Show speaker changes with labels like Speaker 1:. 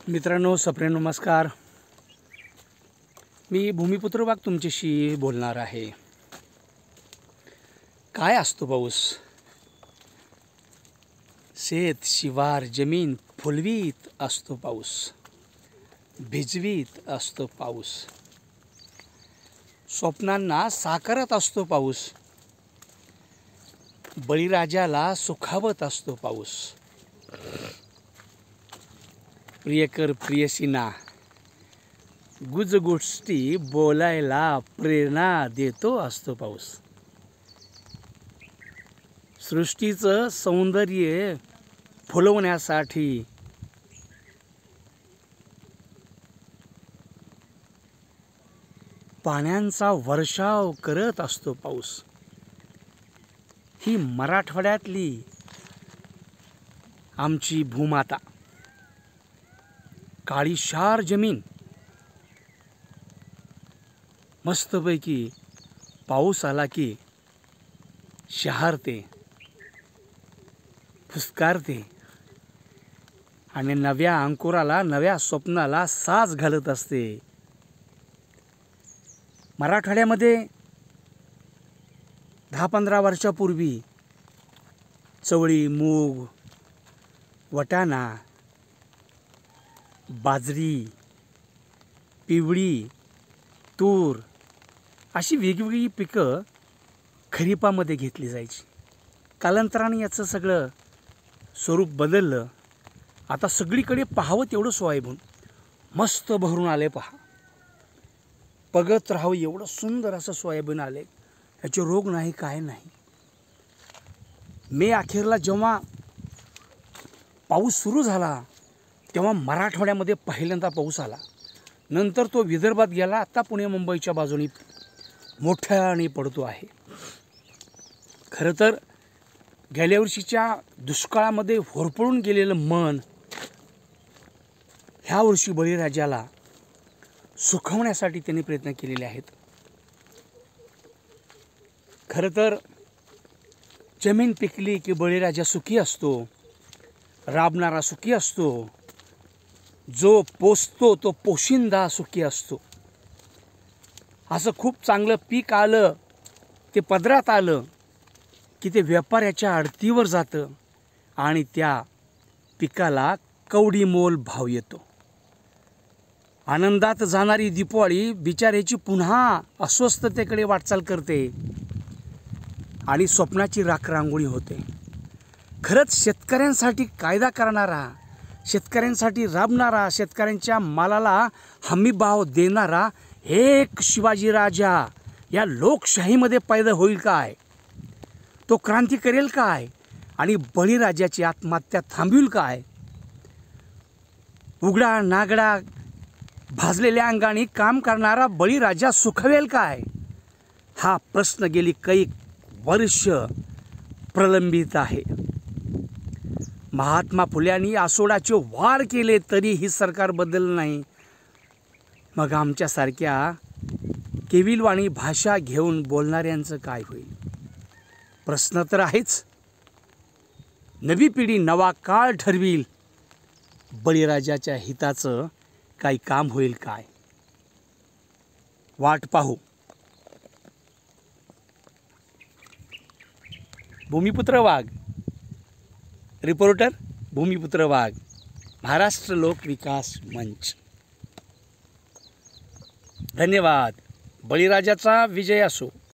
Speaker 1: मित्रांनो, सप्रेम नमस्कार. मी भूमिपुत्र वाघ तुमच्याशी बोलणार आहे. काय असतो पाऊस? शेत शिवार जमीन फुलवीत असतो पाऊस, भिजवीत असतो पाऊस, स्वप्नांना साकारत असतो पाऊस, बळीराजाला सुखावत असतो पाऊस. प्रियकर प्रियसीना गुज गोष्टी बोलायला प्रेरणा देतो असतो पाऊस. सृष्टीचं सौंदर्य फुलवण्यासाठी पाण्याचा वर्षाव करत असतो पाऊस. ही मराठवाड्यातली आमची भूमाता, काळीशार जमीन मस्तपैकी पाऊस आला की शहारते, फुसकारते आणि नव्या अंकुराला, नव्या स्वप्नाला साज घालत असते. मराठवाड्यामध्ये 10-15 वर्षापूर्वी चवळी, मूग, वटाणा, बाजरी, पिवळी, तूर अशी वेगवेगळी पिकं खरीपामध्ये घेतली जायची. कालांतराने याचं सगळं स्वरूप बदललं. आता सगळीकडे पाहावं तेवढं सोयाबीन मस्त भरून आले. पहा, बघत राहावं एवढं सुंदर असं सोयाबीन आले. याचे रोग नाही, काय नाही. मे अखेरला जेव्हा पाऊस सुरू झाला तेव्हा मराठवाड्यामध्ये पहिल्यांदा पाऊस आला. नंतर तो विदर्भात गेला. आता पुणे मुंबईच्या बाजूने मोठ्याने पडतो आहे. खरं तर गेल्या वर्षीच्या दुष्काळामध्ये होरपळून गेलेलं मन ह्या वर्षी बळीराजाला सुखवण्यासाठी त्यांनी प्रयत्न केलेले आहेत. खरं तर जमीन पिकली की बळीराजा सुखी असतो, राबणारा सुखी असतो, जो पोसतो तो पोशिंदा सुखी असतो. असं खूप चांगलं पीक आलं, ते पदरात आलं की ते व्यापाऱ्याच्या आडतीवर जातं आणि त्या पिकाला कवडी मोल भाव येतो. आनंदात जाणारी दिवाळी बिचाऱ्याची पुन्हा अस्वस्थतेकडे वाटचाल करते आणि स्वप्नाची राखरांगोळी होते. खरंच शेतकऱ्यांसाठी कायदा करणारा, शेतकऱ्यांसाठी राबणारा, शेतकऱ्यांच्या मालाला हमी भाव देणारा एक शिवाजीराजा या लोकशाहीमध्ये पैदा होईल काय? तो क्रांती करेल काय? आणि बळीराजाची आत्महत्या थांबवेल काय? उघडा नागडा भाजलेल्या अंगाने काम करणारा बळीराजा सुखवेल काय? हा प्रश्न गेली कैक वर्ष प्रलंबित आहे. महात्मा फुल्यांनी आसोडाचे वार केले तरी ही सरकार बदललं नाही. मग आमच्यासारख्या केविलवाणी भाषा घेऊन बोलणाऱ्यांचं काय होईल? प्रश्न तर आहेच. नवी पिढी नवा काळ ठरवील. बळीराजाच्या हिताचं काही काम होईल काय? वाट पाहू. भूमिपुत्र वाघ, रिपोर्टर भूमिपुत्र वाघ, महाराष्ट्र लोक विकास मंच. धन्यवाद. बळीराजाचा विजय असो.